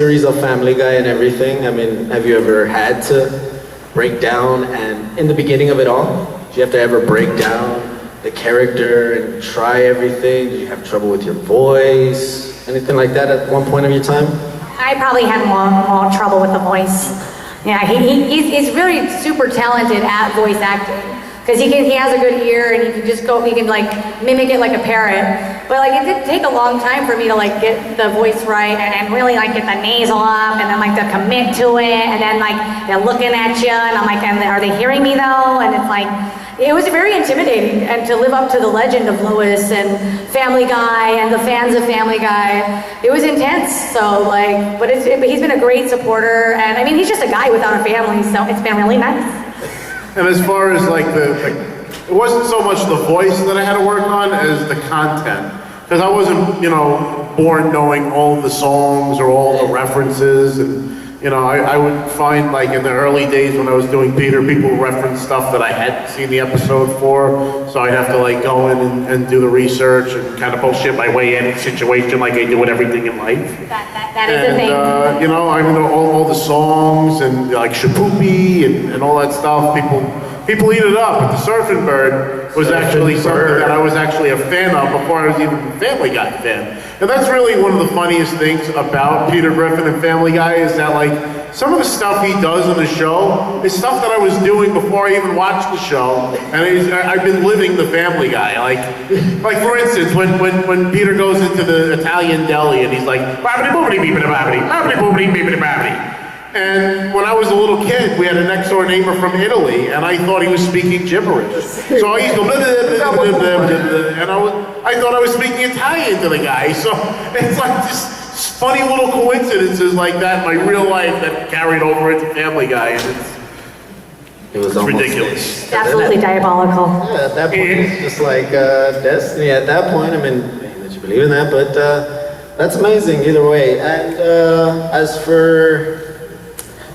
series of Family Guy and everything, I mean, have you ever had to break down, and in the beginning of it all, did you have to ever break down the character and try everything? Did you have trouble with your voice? Anything like that at one point of your time? I probably had more trouble with the voice. Yeah, he's really super talented at voice acting. Because he has a good ear and he can like mimic it like a parrot. But like it did take a long time for me to like get the voice right and really like get the nasal up and then like to commit to it and then like they're looking at you and I'm like, are they hearing me though? And it's like, it was very intimidating and to live up to the legend of Lois and Family Guy and the fans of Family Guy. It was intense, so like, but he's been a great supporter and I mean, he's just a guy without a family, so it's been really nice. And as far as like it wasn't so much the voice that I had to work on as the content. Because I wasn't, born knowing all the songs or all the references. And, I would find like in the early days when I was doing Peter, people reference stuff that I hadn't seen the episode for. So I'd have to like go in and do the research and kind of bullshit my way in a situation like I do with everything in life. That is a thing. I know all the songs and like Shapoopy and all that stuff. People eat it up, but the Surfing Bird was actually something that I was actually a fan of before I was even a Family Guy fan. And that's really one of the funniest things about Peter Griffin and Family Guy is that like some of the stuff he does on the show is stuff that I was doing before I even watched the show, and I've been living the Family Guy. Like for instance, when Peter goes into the Italian deli and he's like, "Babbity boobity beepity babbity, babbity boobity beepity babbity." And when I was a little kid, we had a next door neighbor from Italy, and I thought he was speaking gibberish. So I used to go, blah, blah, blah, blah, blah, blah, and I thought I was speaking Italian to the guy. So it's like just funny little coincidences like that in my real life that carried over into It Guy, and it's ridiculous. It's absolutely diabolical. Yeah, at that point, it's just like destiny. At that point, I mean, that you believe in that, but that's amazing either way. And as for...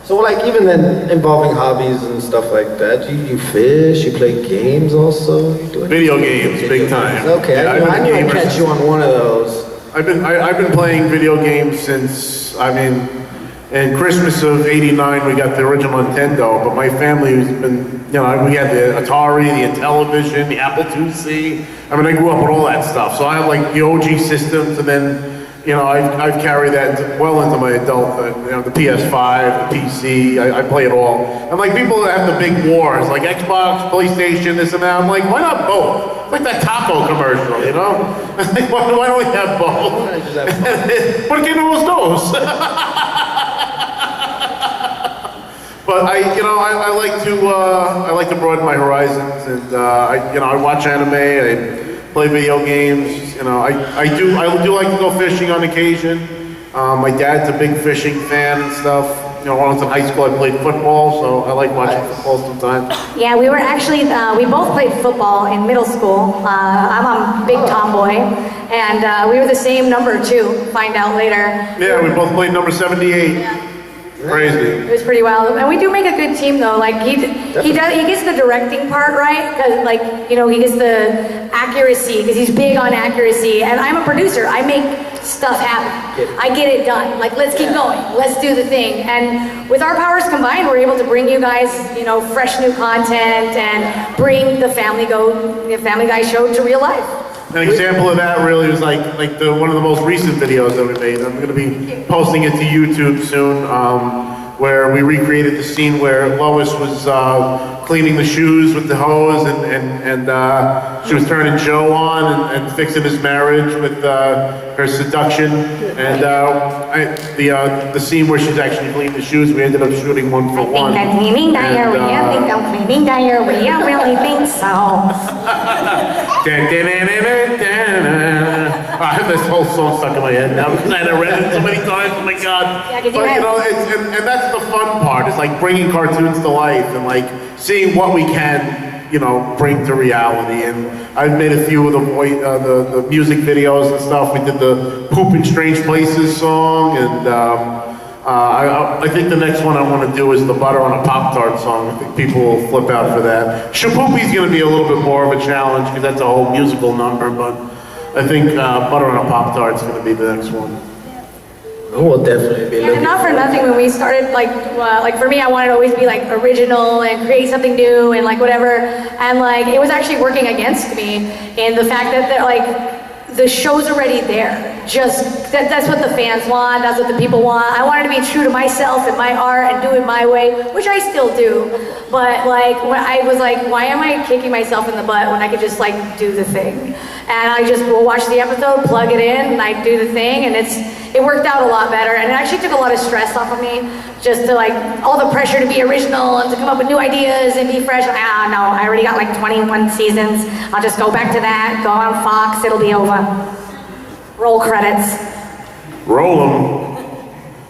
So like even then involving hobbies and stuff like that, you fish, you play games also? Video games, big time. Okay, yeah, I knew I'd catch you on one of those. I've been playing video games since, in Christmas of '89 we got the original Nintendo, but my family has been, we had the Atari, the Intellivision, the Apple IIc. I grew up with all that stuff, so I have like the OG systems, and then I've carried that well into my adult, the PS5, the PC, I play it all. And like people that have the big wars, like Xbox, PlayStation, this and that, I'm like, why not both? It's like that taco commercial, why don't we have both? ¿Por qué no los dos? But I like to broaden my horizons, and I watch anime, I play video games. I do like to go fishing on occasion. My dad's a big fishing fan and stuff. When I was in high school, I played football, so I like watching football sometimes. Yeah, we were actually, we both played football in middle school. I'm a big tomboy, and we were the same number too, find out later. Yeah, we both played number 78. Yeah. Crazy. It was pretty wild, and we do make a good team though. Like he gets the directing part right, because he gets the accuracy because he's big on accuracy, and I'm a producer. I make stuff happen. I get it done. Like let's keep going. Let's do the thing. And with our powers combined, we're able to bring you guys, fresh new content and bring the Family Guy show to real life. An example of that really was like one of the most recent videos that we made. I'm going to be posting it to YouTube soon, where we recreated the scene where Lois was cleaning the shoes with the hose, and she was turning Joe on and fixing his marriage with her seduction. And the scene where she's actually cleaning the shoes, we ended up shooting one for one. I think I'm cleaning diarrhea. I think I'm cleaning diarrhea. I really think so. I have this whole song stuck in my head now because I had read it so many times. Oh my god! Yeah, but and that's the fun part. It's like bringing cartoons to life and like seeing what we can, bring to reality. And I've made a few of the music videos and stuff. We did the "Poop in Strange Places" song, and I think the next one I want to do is the "Butter on a Pop-Tart" song. I think people will flip out for that. Shapoopy's going to be a little bit more of a challenge because that's a whole musical number, but I think "Butter on a Pop-Tart" is going to be the next one. We'll definitely be And looking. not for nothing, when we started, like for me, I wanted to always be like original and create something new and like whatever. And like it was actually working against me in the fact that like the show's already there. Just that's what the fans want. That's what the people want. I wanted to be true to myself and my art and do it my way, which I still do. But like when I was like, why am I kicking myself in the butt when I could just like do the thing? And I just will watch the episode, plug it in, and I do the thing, and it worked out a lot better. And it actually took a lot of stress off of me, just to like all the pressure to be original and to come up with new ideas and be fresh. Ah, no, I already got like 21 seasons. I'll just go back to that. Go on Fox. It'll be over. Roll credits. Roll them.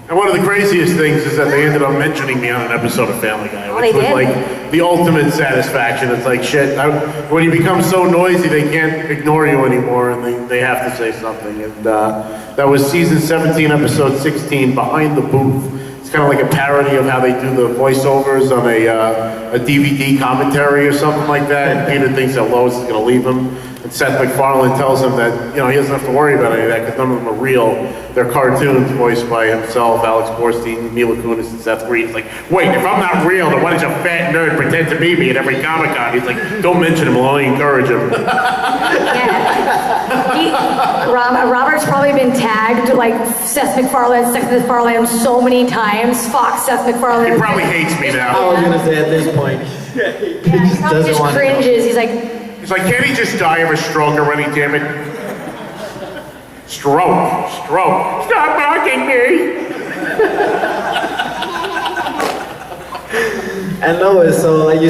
And one of the craziest things is that they ended up mentioning me on an episode of Family Guy, which was like the ultimate satisfaction. It's like shit. When you become so noisy, they can't ignore you anymore, and they have to say something. And that was season 17, episode 16, Behind the Booth. It's kind of like a parody of how they do the voiceovers on a DVD commentary or something like that. And Peter thinks that Lois is going to leave him. And Seth MacFarlane tells him that, he doesn't have to worry about any of that because none of them are real. They're cartoons voiced by himself, Alex Borstein, Mila Kunis, and Seth Green. It's like, wait, if I'm not real, then why does a fat nerd pretend to be me at every Comic-Con? He's like, don't mention him, I'll only encourage him. Robert's probably been tagged like Seth MacFarlane so many times. Fox, Seth MacFarlane. He probably hates me now. I was gonna say at this point, he He just probably doesn't just want to. cringes. He's like, He's like, can't he just die of a stroke already, damn it? Stroke. Stop mocking me! And Lois, so like you